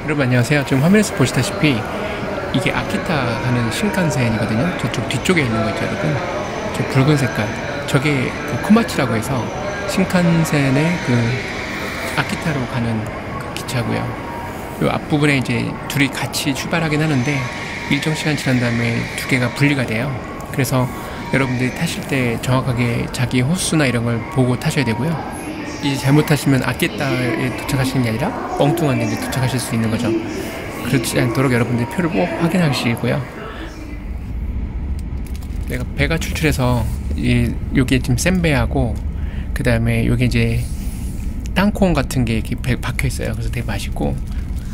여러분 안녕하세요. 지금 화면에서 보시다시피 이게 아키타 가는 신칸센이거든요. 저쪽 뒤쪽에 있는 거 있죠, 여러분. 저 붉은 색깔. 저게 그 코마치라고 해서 신칸센의 그 아키타로 가는 그 기차고요. 요 앞부분에 이제 둘이 같이 출발하긴 하는데 일정 시간 지난 다음에 두 개가 분리가 돼요. 그래서 여러분들이 타실 때 정확하게 자기 호수나 이런 걸 보고 타셔야 되고요. 이제 잘못하시면 아키타에 도착하시는 게 아니라 엉뚱한 데 이제 도착하실 수 있는 거죠. 그렇지 않도록 여러분들 표를 꼭 확인하시고요. 내가 배가 출출해서 요게 지금 센배하고 그 다음에 요게 이제 땅콩 같은 게 이렇게 박혀 있어요. 그래서 되게 맛있고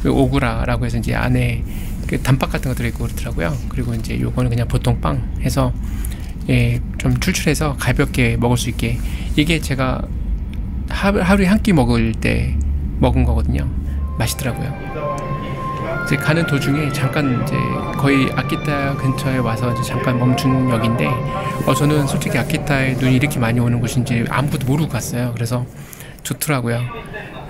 오구라라고 해서 이제 안에 그 단팥 같은 거 들어있고 그렇더라고요. 그리고 이제 요거는 그냥 보통 빵 해서 좀 출출해서 가볍게 먹을 수 있게, 이게 제가 하루에 한 끼 먹을 때 먹은 거거든요. 맛있더라고요. 이제 가는 도중에 잠깐 이제 거의 아키타 근처에 와서 이제 잠깐 멈춘 역인데 저는 솔직히 아키타에 눈이 이렇게 많이 오는 곳인지 아무것도 모르고 갔어요. 그래서 좋더라고요.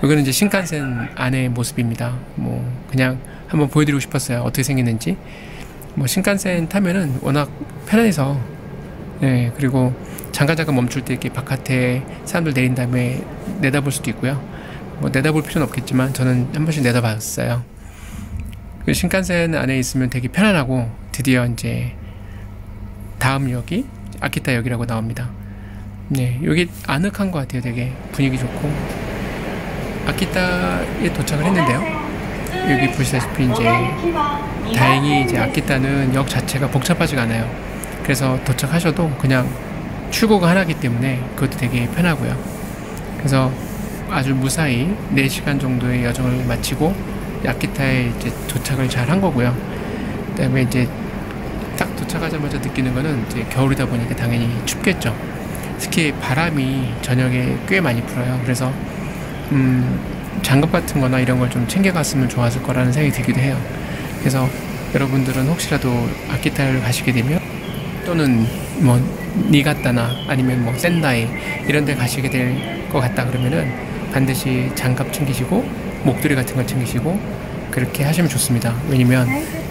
여기는 이제 신칸센 안의 모습입니다. 뭐 그냥 한번 보여드리고 싶었어요. 어떻게 생겼는지. 뭐 신칸센 타면은 워낙 편해서, 그리고 잠깐 멈출 때 이렇게 바깥에 사람들 내린 다음에 내다볼 수도 있고요. 뭐 내다볼 필요는 없겠지만 저는 한 번씩 내다봤어요. 그 신칸센 안에 있으면 되게 편안하고, 드디어 이제 다음 역이 아키타 역이라고 나옵니다. 여기 아늑한 것 같아요. 되게 분위기 좋고. 아키타에 도착을 했는데요. 여기 보시다시피 이제 다행히 이제 아키타는 역 자체가 복잡하지가 않아요. 그래서 도착하셔도 그냥 출고가 하나이기 때문에 그것도 되게 편하고요. 그래서 아주 무사히 4시간 정도의 여정을 마치고 아키타에 이제 도착을 잘 한 거고요. 그 다음에 이제 딱 도착하자마자 느끼는 거는 이제 겨울이다 보니까 당연히 춥겠죠. 특히 바람이 저녁에 꽤 많이 불어요. 그래서 장갑 같은 거나 이런 걸 좀 챙겨갔으면 좋았을 거라는 생각이 들기도 해요. 그래서 여러분들은 혹시라도 아키타를 가시게 되면, 또는 뭐 니가타나 아니면 뭐 센다이 이런 데 가시게 될 것 같다 그러면은 반드시 장갑 챙기시고 목도리 같은 걸 챙기시고 그렇게 하시면 좋습니다. 왜냐면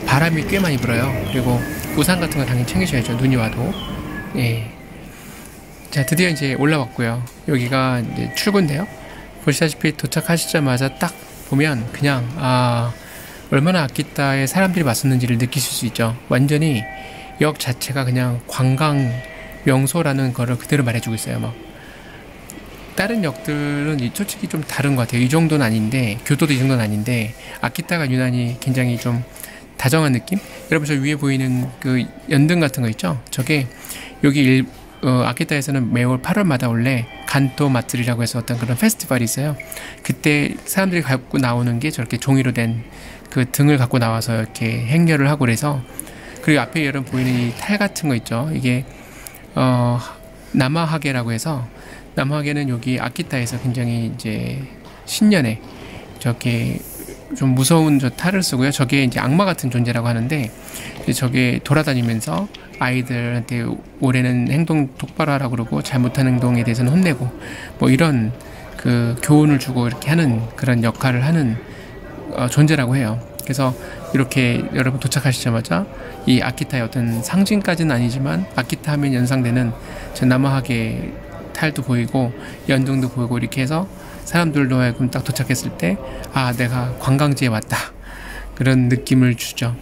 바람이 꽤 많이 불어요. 그리고 우산 같은 거 당연히 챙기셔야죠. 눈이 와도. 자, 드디어 이제 올라왔고요. 여기가 이제 출구인데요. 보시다시피 도착하시자마자 딱 보면 그냥 얼마나 아키타에 사람들이 왔었는지를 느끼실 수 있죠. 완전히 역 자체가 그냥 관광 명소라는 거를 그대로 말해주고 있어요. 막 다른 역들은 솔직히 좀 다른 것 같아요. 이 정도는 아닌데, 교토도 이 정도는 아닌데 아키타가 유난히 굉장히 좀 다정한 느낌? 여러분 저 위에 보이는 그 연등 같은 거 있죠? 저게 여기 아키타에서는 매월 8월마다 원래 간토 마츠리라고 해서 어떤 그런 페스티벌이 있어요. 그때 사람들이 갖고 나오는 게 저렇게 종이로 된 그 등을 갖고 나와서 이렇게 행렬을 하고 그래서, 그리고 앞에 여러분 보이는 이 탈 같은 거 있죠. 이게 나마하게라고 해서, 나마하게는 여기 아키타에서 굉장히 이제 신년에 저렇게 좀 무서운 저 탈을 쓰고요. 저게 이제 악마 같은 존재라고 하는데, 저게 돌아다니면서 아이들한테 올해는 행동 똑바로 하라고 그러고 잘못한 행동에 대해서는 혼내고 뭐 이런 그 교훈을 주고 이렇게 하는 그런 역할을 하는 존재라고 해요. 그래서 이렇게 여러분 도착하시자마자 이 아키타의 어떤 상징까지는 아니지만 아키타 하면 연상되는 저 나마하게 탈도 보이고 연등도 보이고 이렇게 해서 사람들도 하여금 딱 도착했을 때 내가 관광지에 왔다 그런 느낌을 주죠.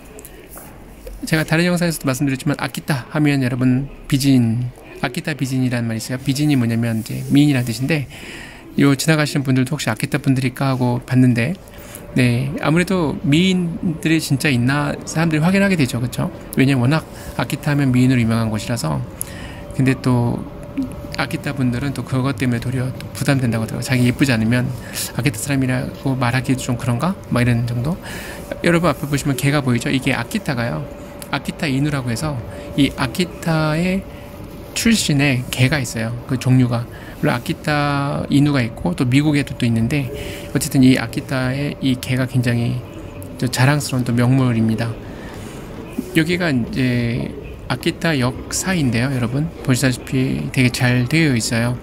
제가 다른 영상에서도 말씀드렸지만 아키타 하면 여러분 비진, 아키타 비진이라는 말이 있어요. 비진이 뭐냐면 이제 미인이라는 뜻인데, 지나가시는 분들도 혹시 아키타 분들일까 하고 봤는데, 아무래도 미인들이 진짜 있나 사람들이 확인하게 되죠. 그렇죠? 왜냐면 워낙 아키타 하면 미인으로 유명한 곳이라서. 근데 또 아키타 분들은 또 그것 때문에 도리어 또 부담된다고 하더라고요. 자기 예쁘지 않으면 아키타 사람이라고 말하기도 좀 그런가? 막 이런 정도. 여러분 앞에 보시면 개가 보이죠? 이게 아키타가요, 아키타 이누라고 해서 이 아키타의 출신의 개가 있어요. 그 종류가. 물론 아키타 이누가 있고 또 미국에도 또 있는데, 어쨌든 이 아키타의 이 개가 굉장히 자랑스러운 또 명물입니다. 여기가 이제 아키타 역사인데요. 여러분 보시다시피 되게 잘 되어 있어요.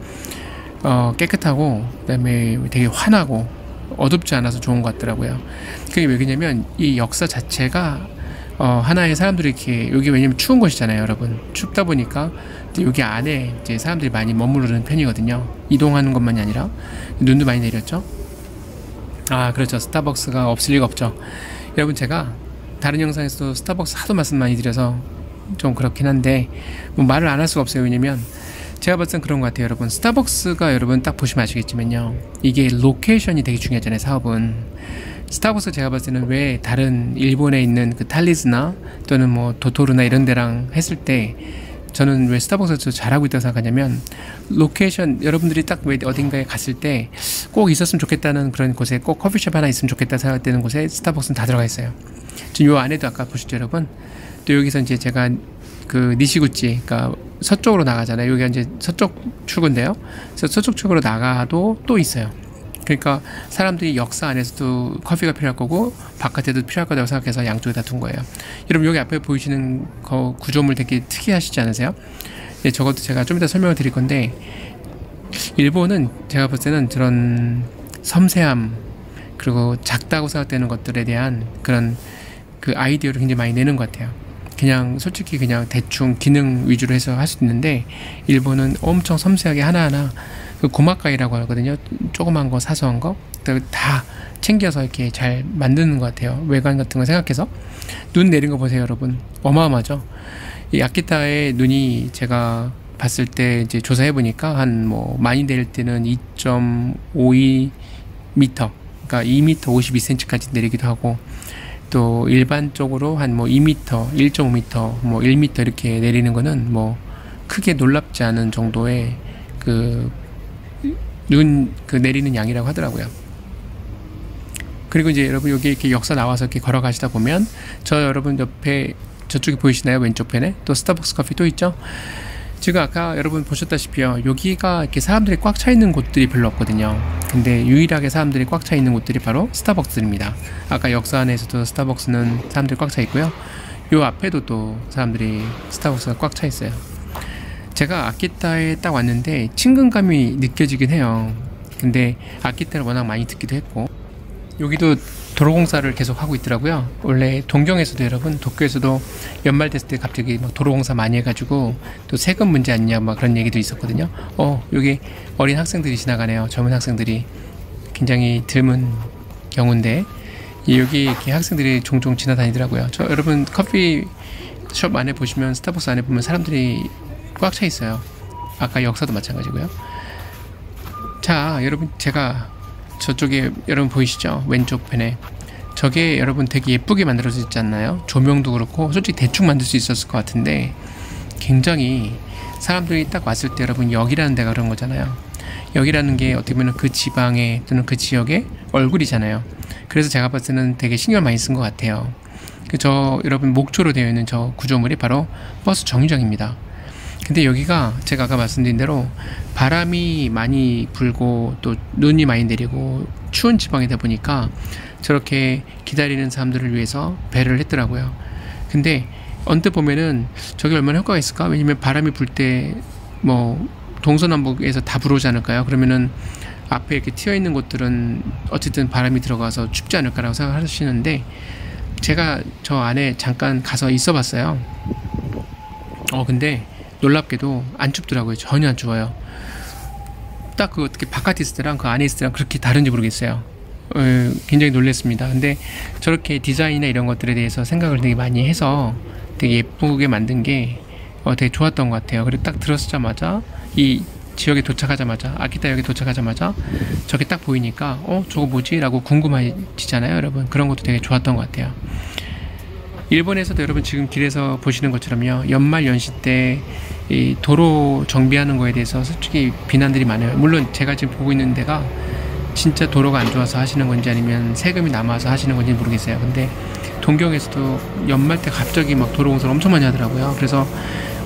깨끗하고, 그 다음에 되게 환하고 어둡지 않아서 좋은 것 같더라고요. 그게 왜냐면 이 역사 자체가 하나의 사람들이 이렇게, 여기 왜냐면 추운 곳이잖아요, 여러분. 춥다 보니까 여기 안에 이제 사람들이 많이 머무르는 편이거든요. 이동하는 것만이 아니라. 눈도 많이 내렸죠. 아, 그렇죠. 스타벅스가 없을 리가 없죠. 여러분, 제가 다른 영상에서도 스타벅스 하도 말씀 많이 드려서 좀 그렇긴 한데 뭐 말을 안 할 수가 없어요. 왜냐면 제가 봤을 땐 그런 것 같아요, 여러분. 스타벅스가 여러분 딱 보시면 아시겠지만요, 이게 로케이션이 되게 중요하잖아요, 사업은. 스타벅스 제가 봤을 때는 왜 다른 일본에 있는 그 탈리스나 또는 뭐 도토루나 이런 데랑 했을 때 저는 왜 스타벅스에서 잘하고 있다고 생각하냐면, 로케이션, 여러분들이 딱 왜 어딘가에 갔을 때 꼭 있었으면 좋겠다는 그런 곳에, 꼭 커피숍 하나 있으면 좋겠다 생각되는 곳에 스타벅스는 다 들어가 있어요. 지금 요 안에도 아까 보셨죠, 여러분? 또 여기서 이제 제가 그 니시구치, 그러니까 서쪽으로 나가잖아요. 여기가 이제 서쪽 출구인데요. 그래서 서쪽 출구로 나가도 또 있어요. 그러니까 사람들이 역사 안에서도 커피가 필요할 거고 바깥에도 필요할 거라고 생각해서 양쪽에 다 둔 거예요. 여러분, 여기 앞에 보이시는 거 구조물 되게 특이하시지 않으세요? 네, 저것도 제가 좀 이따 설명을 드릴 건데, 일본은 제가 볼 때는 저런 섬세함 그리고 작다고 생각되는 것들에 대한 그런 그 아이디어를 굉장히 많이 내는 것 같아요. 그냥 솔직히 그냥 대충 기능 위주로 해서 할 수 있는데, 일본은 엄청 섬세하게 하나하나 그 고마카이라고 하거든요. 조그만 거, 사소한 거 다 챙겨서 이렇게 잘 만드는 것 같아요. 외관 같은 거 생각해서. 눈 내린 거 보세요, 여러분. 어마어마하죠. 이 아키타의 눈이 제가 봤을 때 이제 조사해 보니까 한 뭐 많이 내릴 때는 2.52m, 그러니까 2m 52cm까지 내리기도 하고, 또 일반적으로 한 뭐 2m, 1.5m, 뭐 1m 이렇게 내리는 거는 뭐 크게 놀랍지 않은 정도의 그 내리는 양이라고 하더라고요. 그리고 이제 여러분 여기 이렇게 역사 나와서 이렇게 걸어가시다 보면 저 여러분 옆에 저쪽에 보이시나요? 왼쪽 편에 또 스타벅스 커피 또 있죠? 지금 아까 여러분 보셨다시피요, 여기가 이렇게 사람들이 꽉 차 있는 곳들이 별로 없거든요. 근데 유일하게 사람들이 꽉 차 있는 곳들이 바로 스타벅스입니다. 아까 역사 안에서도 스타벅스는 사람들이 꽉 차 있고요. 요 앞에도 또 사람들이 스타벅스가 꽉 차 있어요. 제가 아키타에 딱 왔는데 친근감이 느껴지긴 해요. 근데 아키타를 워낙 많이 듣기도 했고, 여기도 도로공사를 계속 하고 있더라고요. 원래 동경에서도 여러분, 도쿄에서도 연말 됐을 때 갑자기 막 도로공사 많이 해가지고 또 세금 문제 아니냐 막 그런 얘기도 있었거든요. 여기 어린 학생들이 지나가네요. 젊은 학생들이. 굉장히 드문 경우인데 여기 이렇게 학생들이 종종 지나다니더라고요. 저 여러분 커피숍 안에 보시면, 스타벅스 안에 보면 사람들이 꽉 차 있어요. 아까 역사도 마찬가지고요. 자, 여러분, 제가 저쪽에 여러분 보이시죠? 왼쪽 편에 저게 여러분 되게 예쁘게 만들어져 있지 않나요? 조명도 그렇고 솔직히 대충 만들 수 있었을 것 같은데, 굉장히 사람들이 딱 왔을 때 여러분, 여기라는 데가 그런 거잖아요. 여기라는 게 어떻게 보면 그 지방의 또는 그 지역의 얼굴이잖아요. 그래서 제가 봤을 때는 되게 신경 많이 쓴 것 같아요. 저 여러분 목초로 되어 있는 저 구조물이 바로 버스 정류장입니다. 근데 여기가 제가 아까 말씀드린 대로 바람이 많이 불고 또 눈이 많이 내리고 추운 지방이다 보니까 저렇게 기다리는 사람들을 위해서 배를 했더라고요. 근데 언뜻 보면은 저게 얼마나 효과가 있을까? 왜냐면 바람이 불 때 뭐 동서남북에서 다 불어오지 않을까요? 그러면은 앞에 이렇게 튀어 있는 곳들은 어쨌든 바람이 들어가서 춥지 않을까라고 생각하시는데, 제가 저 안에 잠깐 가서 있어 봤어요. 근데 놀랍게도 안 춥더라고요. 전혀 안 추워요. 딱 그 어떻게 바깥에 있을 때랑 그 안에 있을 때랑 그렇게 다른지 모르겠어요. 굉장히 놀랐습니다. 근데 저렇게 디자인이나 이런 것들에 대해서 생각을 되게 많이 해서 되게 예쁘게 만든 게 되게 좋았던 것 같아요. 그리고 딱 들어서자마자, 이 지역에 도착하자마자, 아키타역에 도착하자마자 저게 딱 보이니까 저거 뭐지? 라고 궁금해지잖아요, 여러분. 그런 것도 되게 좋았던 것 같아요. 일본에서도 여러분 지금 길에서 보시는 것처럼요, 연말 연시 때 이 도로 정비하는 거에 대해서 솔직히 비난들이 많아요. 물론 제가 지금 보고 있는 데가 진짜 도로가 안 좋아서 하시는 건지 아니면 세금이 남아서 하시는 건지 모르겠어요. 근데 동경에서도 연말 때 갑자기 막 도로 공사를 엄청 많이 하더라고요. 그래서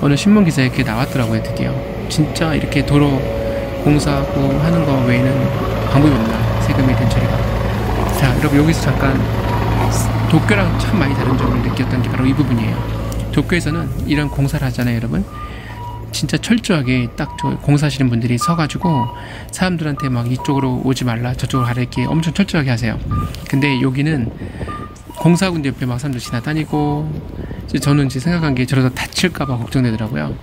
어느 신문 기사에 그게 나왔더라고요. 드디어 진짜 이렇게 도로 공사하고 하는 거 외에는 방법이 없나, 세금에 대한 처리가. 자, 여러분 여기서 잠깐 도쿄랑 참 많이 다른 점을 느꼈던 게 바로 이 부분이에요. 도쿄에서는 이런 공사를 하잖아요, 여러분. 진짜 철저하게 딱 저 공사하시는 분들이 서가지고 사람들한테 막 이쪽으로 오지 말라 저쪽으로 가라 이렇게 엄청 철저하게 하세요. 근데 여기는 공사군대 옆에 막 사람들 지나다니고, 저는 이제 생각한 게 저러다 다칠까봐 걱정되더라고요.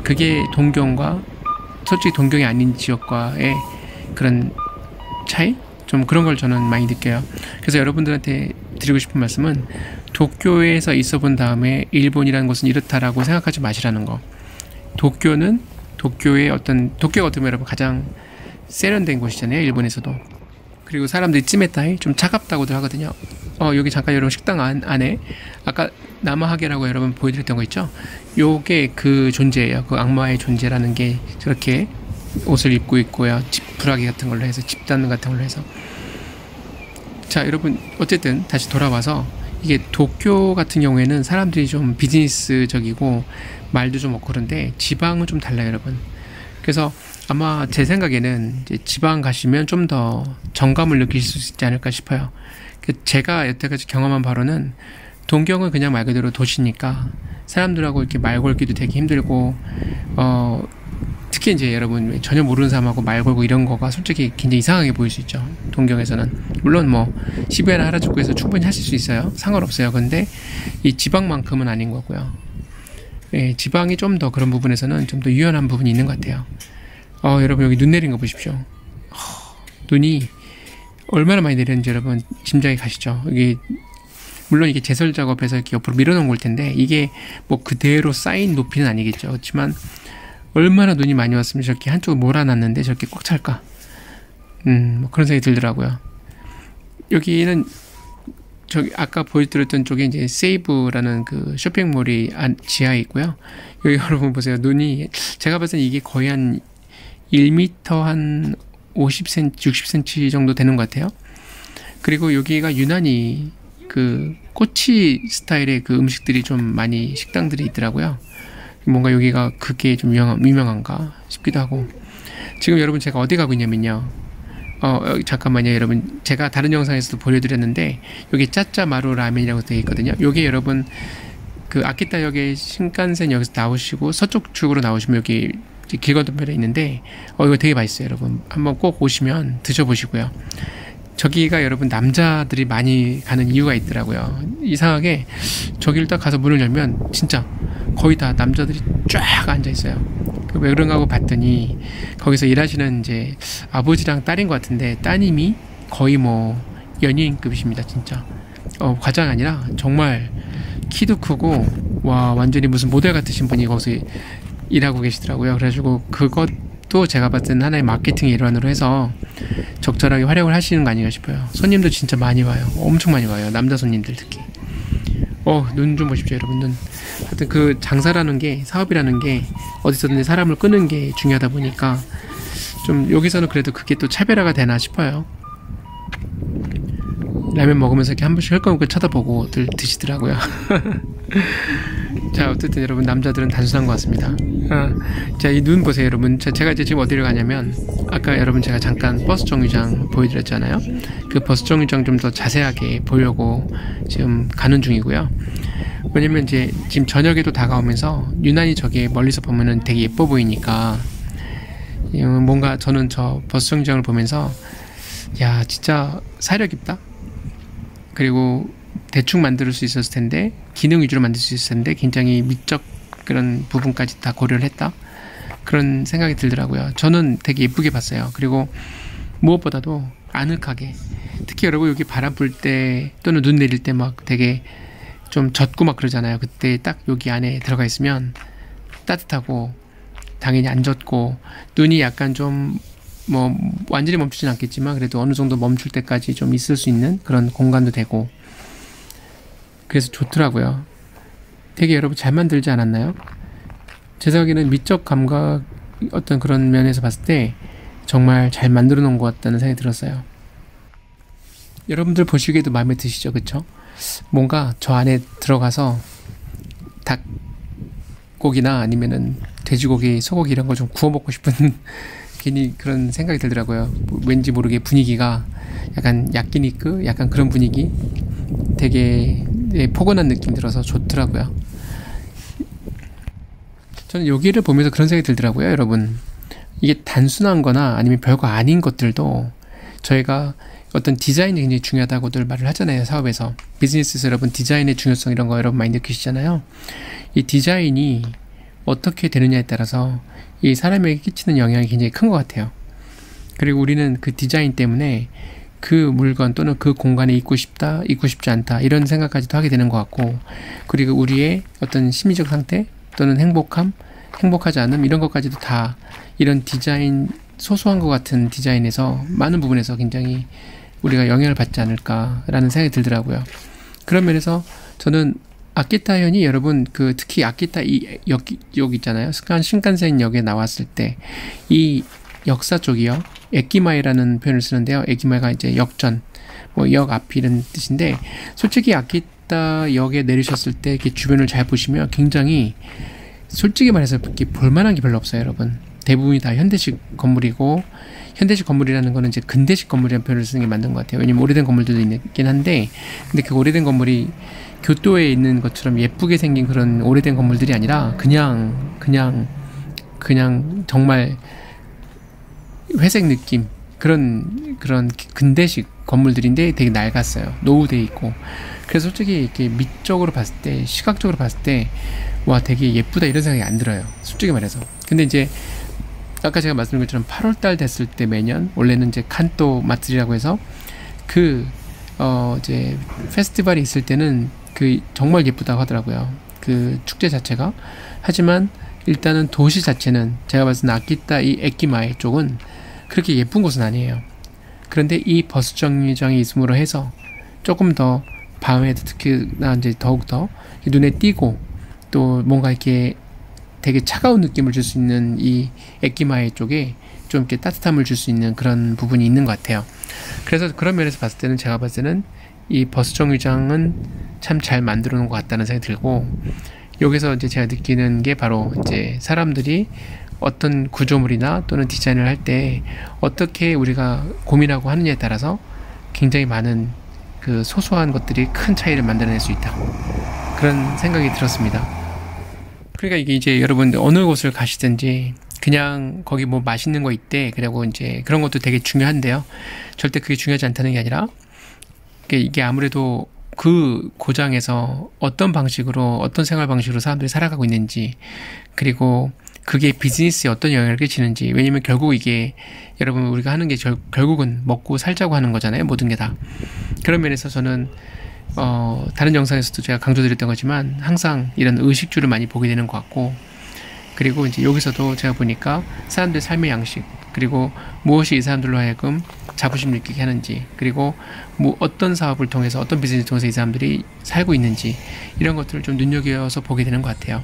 그게 동경과 솔직히 동경이 아닌 지역과의 그런 차이? 좀 그런 걸 저는 많이 느껴요. 그래서 여러분들한테 드리고 싶은 말씀은 도쿄에서 있어 본 다음에 일본이라는 것은 이렇다라고 생각하지 마시라는 거. 도쿄는 도쿄의 어떤, 도쿄가 어떻게 보면 여러분 가장 세련된 곳이잖아요, 일본에서도. 그리고 사람들이 찜했다이 좀 차갑다고들 하거든요. 여기 잠깐 여러분 식당 안에 아까 남아하게라고 여러분 보여드렸던 거 있죠? 요게 그 존재예요. 그 악마의 존재라는 게 저렇게 옷을 입고 있고요. 지푸라기 같은 걸로 해서, 집단 같은 걸로 해서. 자, 여러분 어쨌든 다시 돌아와서 이게 도쿄 같은 경우에는 사람들이 좀 비즈니스적이고 말도 좀 없고 그런데 지방은 좀 달라요, 여러분. 그래서 아마 제 생각에는 이제 지방 가시면 좀 더 정감을 느낄 수 있지 않을까 싶어요. 제가 여태까지 경험한 바로는 동경은 그냥 말 그대로 도시니까 사람들하고 이렇게 말 걸기도 되게 힘들고, 특히 이제 여러분 전혀 모르는 사람하고 말 걸고 이런 거가 솔직히 굉장히 이상하게 보일 수 있죠. 동경에서는. 물론 뭐 시부야나 하라주쿠에서 충분히 하실 수 있어요. 상관없어요. 근데 이 지방만큼은 아닌 거고요. 예, 지방이 좀 더 그런 부분에서는 좀 더 유연한 부분이 있는 것 같아요. 여러분 여기 눈 내린 거 보십시오. 눈이 얼마나 많이 내렸는지 여러분 짐작이 가시죠. 이게 물론 이게 제설 작업해서 이렇게 옆으로 밀어놓은 걸 텐데 이게 뭐 그대로 쌓인 높이는 아니겠죠. 그렇지만 얼마나 눈이 많이 왔으면 저렇게 한쪽을 몰아놨는데 저렇게 꽉 찰까. 뭐 그런 생각이 들더라고요. 여기는 저기 아까 보여드렸던 쪽에 이제 세이브라는 그 쇼핑몰이 지하에 있고요. 여기 여러분 보세요. 눈이 제가 봤을 때 이게 거의 한 1m 한 50cm, 60cm 정도 되는 것 같아요. 그리고 여기가 유난히 그 꼬치 스타일의 그 음식들이 좀 많이 식당들이 있더라고요. 뭔가 여기가 그게 좀 유명한가 싶기도 하고. 지금 여러분 제가 어디 가고 있냐면요. 잠깐만요, 여러분. 제가 다른 영상에서도 보여드렸는데 여기 짜짜마루 라멘이라고 되어 있거든요. 여기 여러분 그 아키타역에 신칸센 여기서 나오시고 서쪽 쪽으로 나오시면 여기 길 건너편에 있는데 이거 되게 맛있어요, 여러분. 한번 꼭 오시면 드셔보시고요. 저기가 여러분 남자들이 많이 가는 이유가 있더라고요. 이상하게 저기를 딱 가서 문을 열면 진짜 거의 다 남자들이 쫙 앉아 있어요. 왜 그런가 하고 봤더니 거기서 일하시는 이제 아버지랑 딸인 것 같은데 따님이 거의 뭐 연예인급이십니다, 진짜. 과장 아니라 정말 키도 크고 와 완전히 무슨 모델 같으신 분이 거기서 일하고 계시더라고요. 그래가지고 그것도 제가 봤을 때는 하나의 마케팅의 일환으로 해서 적절하게 활용을 하시는 거 아닌가 싶어요. 손님도 진짜 많이 와요. 엄청 많이 와요. 남자 손님들 특히. 눈 좀 보십시오, 여러분. 눈. 하여튼 그 장사라는 게, 사업이라는 게 어디서든 사람을 끄는 게 중요하다 보니까 좀 여기서는 그래도 그게 또 차별화가 되나 싶어요. 라면 먹으면서 이렇게 한 번씩 헐거먹고 쳐다보고 드시더라고요. 자, 어쨌든 여러분 남자들은 단순한 것 같습니다. 자, 이 눈 보세요, 여러분. 제가 이제 지금 어디를 가냐면 아까 여러분 제가 잠깐 버스 정류장 보여드렸잖아요. 그 버스 정류장 좀 더 자세하게 보려고 지금 가는 중이고요. 왜냐면 이제 지금 저녁에도 다가오면서 유난히 저게 멀리서 보면은 되게 예뻐 보이니까 뭔가 저는 저 버스 정류장을 보면서 야 진짜 사려 깊다. 그리고 대충 만들 수 있었을 텐데 기능 위주로 만들 수 있었을 텐데 굉장히 미적 그런 부분까지 다 고려를 했다, 그런 생각이 들더라고요. 저는 되게 예쁘게 봤어요. 그리고 무엇보다도 아늑하게, 특히 여러분 여기 바람 불 때 또는 눈 내릴 때 막 되게 좀 젖고 막 그러잖아요. 그때 딱 여기 안에 들어가 있으면 따뜻하고 당연히 안 젖고 눈이 약간 좀 뭐 완전히 멈추진 않겠지만 그래도 어느 정도 멈출 때까지 좀 있을 수 있는 그런 공간도 되고, 그래서 좋더라고요. 되게 여러분 잘 만들지 않았나요? 제 생각에는 미적 감각 어떤 그런 면에서 봤을 때 정말 잘 만들어 놓은 것 같다는 생각이 들었어요. 여러분들 보시기에도 마음에 드시죠, 그쵸? 뭔가 저 안에 들어가서 닭고기나 아니면은 돼지고기, 소고기 이런 거 좀 구워 먹고 싶은 괜히 그런 생각이 들더라고요. 왠지 모르게 분위기가 약간 야끼니크? 약간 그런 분위기? 되게 포근한 느낌 들어서 좋더라고요. 저는 여기를 보면서 그런 생각이 들더라고요, 여러분. 이게 단순한 거나 아니면 별거 아닌 것들도 저희가 어떤 디자인이 굉장히 중요하다고들 말을 하잖아요, 사업에서. 비즈니스에서 여러분 디자인의 중요성 이런 거 여러분 많이 느끼시잖아요. 이 디자인이 어떻게 되느냐에 따라서 이 사람에게 끼치는 영향이 굉장히 큰 것 같아요. 그리고 우리는 그 디자인 때문에 그 물건 또는 그 공간에 있고 싶다, 있고 싶지 않다 이런 생각까지도 하게 되는 것 같고, 그리고 우리의 어떤 심리적 상태 또는 행복함, 행복하지 않음 이런 것까지도 다 이런 디자인, 소소한 것 같은 디자인에서 많은 부분에서 굉장히 우리가 영향을 받지 않을까라는 생각이 들더라고요. 그런 면에서 저는 아키타현이 여러분 그 특히 아키타 이 역 있잖아요. 신칸센 역에 나왔을 때 이 역사 쪽이요. 에키마이라는 표현을 쓰는데요. 에키마이가 이제 역전, 뭐 역 앞 이런 뜻인데, 솔직히 아키타 역에 내리셨을 때 이렇게 주변을 잘 보시면 굉장히 솔직히 말해서 이렇게 볼만한 게 별로 없어요, 여러분. 대부분이 다 현대식 건물이고, 현대식 건물이라는 거는 이제 근대식 건물이라는 표현을 쓰는 게 맞는 것 같아요. 왜냐면 오래된 건물들도 있긴 한데, 근데 그 오래된 건물이 교토에 있는 것처럼 예쁘게 생긴 그런 오래된 건물들이 아니라 그냥 정말 회색 느낌 그런 근대식 건물들인데 되게 낡았어요. 노후돼 있고. 그래서 솔직히 이렇게 미적으로 봤을 때, 시각적으로 봤을 때 와 되게 예쁘다 이런 생각이 안 들어요, 솔직히 말해서. 근데 이제 아까 제가 말씀드린 것처럼 8월달 됐을 때 매년 원래는 이제 칸또 마츠리라고 해서 이제 페스티벌이 있을 때는 그 정말 예쁘다고 하더라고요, 그 축제 자체가. 하지만 일단은 도시 자체는 제가 봤을 때 아키타 이 에키마에 쪽은 그렇게 예쁜 곳은 아니에요. 그런데 이 버스 정류장이 있음으로 해서 조금 더 밤에 특히나 이제 더욱더 눈에 띄고 또 뭔가 이렇게 되게 차가운 느낌을 줄 수 있는 이 에키마에 쪽에 좀 이렇게 따뜻함을 줄 수 있는 그런 부분이 있는 것 같아요. 그래서 그런 면에서 봤을 때는 제가 봤을 때는 이 버스 정류장은 참 잘 만들어 놓은 것 같다는 생각이 들고, 여기서 이제 제가 느끼는 게 바로 이제 사람들이 어떤 구조물이나 또는 디자인을 할 때 어떻게 우리가 고민하고 하느냐에 따라서 굉장히 많은 그 소소한 것들이 큰 차이를 만들어낼 수 있다, 그런 생각이 들었습니다. 그러니까 이게 이제 여러분 어느 곳을 가시든지 그냥 거기 뭐 맛있는 거 있대, 그리고 이제 그런 것도 되게 중요한데요, 절대 그게 중요하지 않다는 게 아니라 이게 아무래도 그 고장에서 어떤 방식으로, 어떤 생활 방식으로 사람들이 살아가고 있는지, 그리고 그게 비즈니스에 어떤 영향을 끼치는지. 왜냐면 결국 이게 여러분 우리가 하는 게 결국은 먹고 살자고 하는 거잖아요, 모든 게 다. 그런 면에서 저는 다른 영상에서도 제가 강조드렸던 거지만 항상 이런 의식주를 많이 보게 되는 것 같고, 그리고 이제 여기서도 제가 보니까 사람들의 삶의 양식, 그리고 무엇이 이 사람들로 하여금 자부심 느끼게 하는지, 그리고 뭐 어떤 사업을 통해서, 어떤 비즈니스를 통해서 이 사람들이 살고 있는지, 이런 것들을 좀 눈여겨서 보게 되는 것 같아요.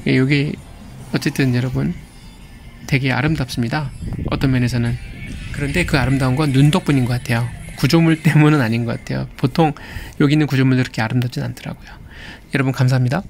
여기 어쨌든 여러분 되게 아름답습니다, 어떤 면에서는. 그런데 그 아름다운 건 눈 덕분인 것 같아요. 구조물 때문은 아닌 것 같아요. 보통 여기 있는 구조물도 그렇게 아름답진 않더라고요. 여러분 감사합니다.